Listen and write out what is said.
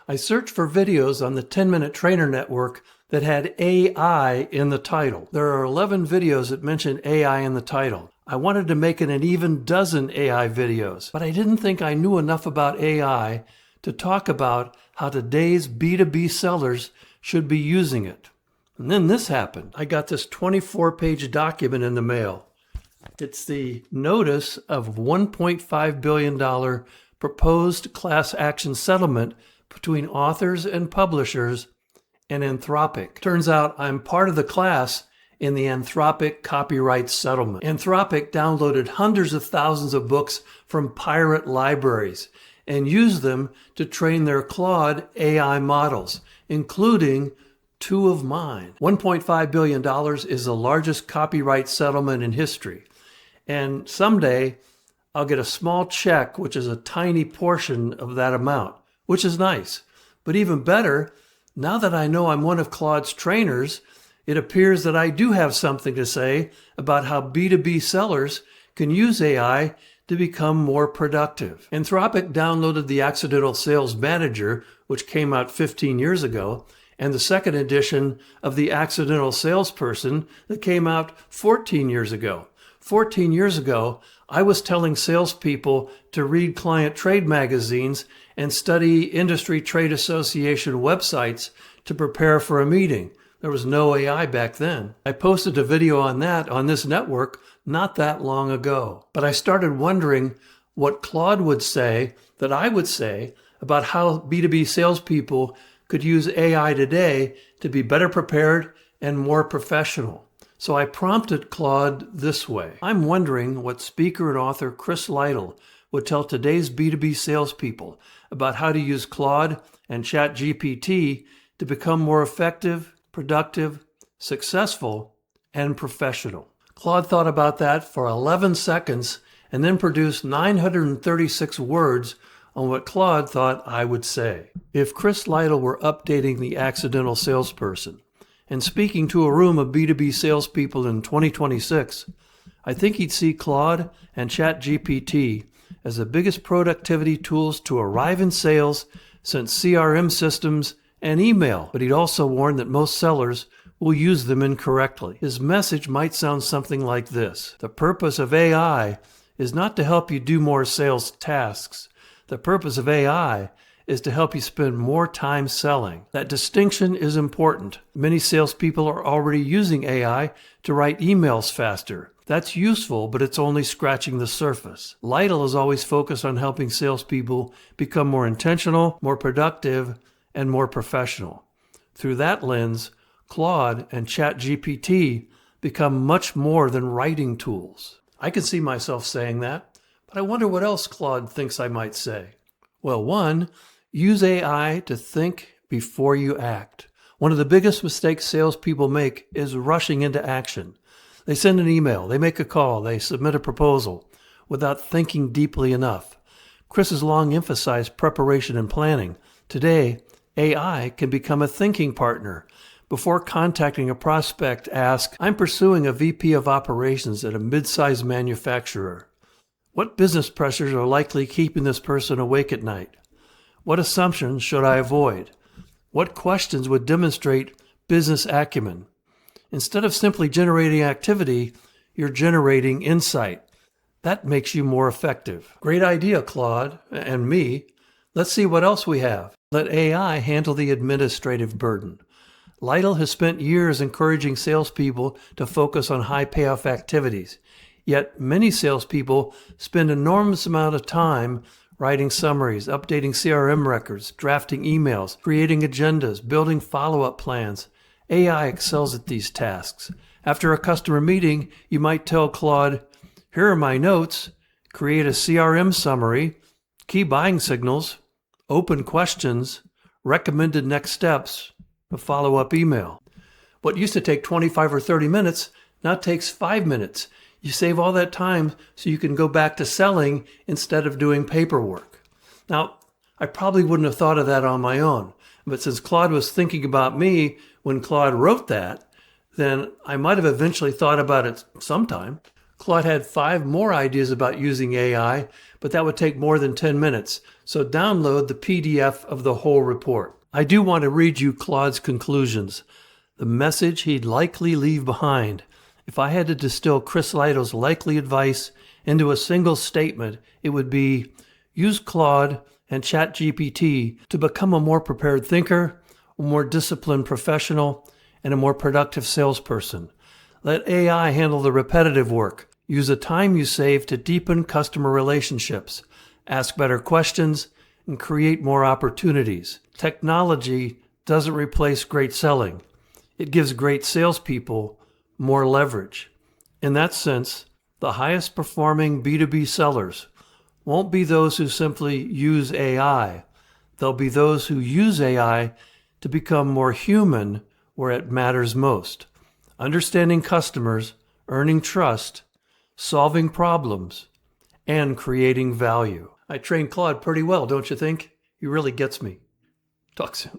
I searched for videos on the 10-Minute Trainer Network that had AI in the title. There are 11 videos that mention AI in the title. I wanted to make it an even dozen AI videos, but I didn't think I knew enough about AI to talk about how today's B2B sellers should be using it. And then this happened. I got this 24-page document in the mail. It's the notice of $1.5 billion proposed class action settlement between authors and publishers and Anthropic. Turns out I'm part of the class in the Anthropic copyright settlement. Anthropic downloaded hundreds of thousands of books from pirate libraries and used them to train their Claude AI models, including 2 of mine. $1.5 billion is the largest copyright settlement in history. And someday I'll get a small check, which is a tiny portion of that amount, which is nice. But even better, now that I know I'm one of Claude's trainers, it appears that I do have something to say about how B2B sellers can use AI to become more productive. Anthropic downloaded the Accidental Sales Manager, which came out 15 years ago, and the second edition of the Accidental Salesperson that came out 14 years ago. 14 years ago, I was telling salespeople to read client trade magazines and study industry trade association websites to prepare for a meeting. There was no AI back then. I posted a video on that on this network not that long ago. But I started wondering what Claude would say that I would say about how B2B salespeople could use AI today to be better prepared and more professional. So I prompted Claude this way. I'm wondering what speaker and author Chris Lytle would tell today's B2B salespeople about how to use Claude and ChatGPT to become more effective, productive, successful, and professional. Claude thought about that for 11 seconds and then produced 936 words on what Claude thought I would say. If Chris Lytle were updating the Accidental Salesperson and speaking to a room of B2B salespeople in 2026, I think he'd see Claude and ChatGPT as the biggest productivity tools to arrive in sales since CRM systems and email. But he'd also warn that most sellers will use them incorrectly. His message might sound something like this: the purpose of AI is not to help you do more sales tasks. The purpose of AI is to help you spend more time selling. That distinction is important. Many salespeople are already using AI to write emails faster. That's useful, but it's only scratching the surface. Lytle is always focused on helping salespeople become more intentional, more productive, and more professional. Through that lens, Claude and ChatGPT become much more than writing tools. I can see myself saying that, but I wonder what else Claude thinks I might say. Well, 1, use AI to think before you act. One of the biggest mistakes salespeople make is rushing into action. They send an email, they make a call, they submit a proposal without thinking deeply enough. Chris has long emphasized preparation and planning. Today, AI can become a thinking partner. Before contacting a prospect, ask, I'm pursuing a VP of operations at a mid-sized manufacturer. What business pressures are likely keeping this person awake at night? What assumptions should I avoid? What questions would demonstrate business acumen? Instead of simply generating activity, you're generating insight. That makes you more effective. Great idea, Claude and me. Let's see what else we have. Let AI handle the administrative burden. Lytle has spent years encouraging salespeople to focus on high payoff activities. Yet many salespeople spend an enormous amount of time writing summaries, updating CRM records, drafting emails, creating agendas, building follow-up plans. AI excels at these tasks. After a customer meeting, you might tell Claude, here are my notes, create a CRM summary, key buying signals, open questions, recommended next steps, a follow-up email. What used to take 25 or 30 minutes now takes 5 minutes. You save all that time so you can go back to selling instead of doing paperwork. Now, I probably wouldn't have thought of that on my own, but since Claude was thinking about me when Claude wrote that, then I might have eventually thought about it sometime. Claude had 5 more ideas about using AI, but that would take more than 10 minutes, so download the PDF of the whole report. I do want to read you Claude's conclusions, the message he'd likely leave behind. If I had to distill Chris Lytle's likely advice into a single statement, it would be, use Claude and ChatGPT to become a more prepared thinker, a more disciplined professional, and a more productive salesperson. Let AI handle the repetitive work. Use the time you save to deepen customer relationships, ask better questions, and create more opportunities. Technology doesn't replace great selling. It gives great salespeople more leverage. In that sense, the highest performing B2B sellers won't be those who simply use AI. They'll be those who use AI to become more human where it matters most. Understanding customers, earning trust, solving problems, and creating value. I trained Claude pretty well, don't you think? He really gets me. Talk soon.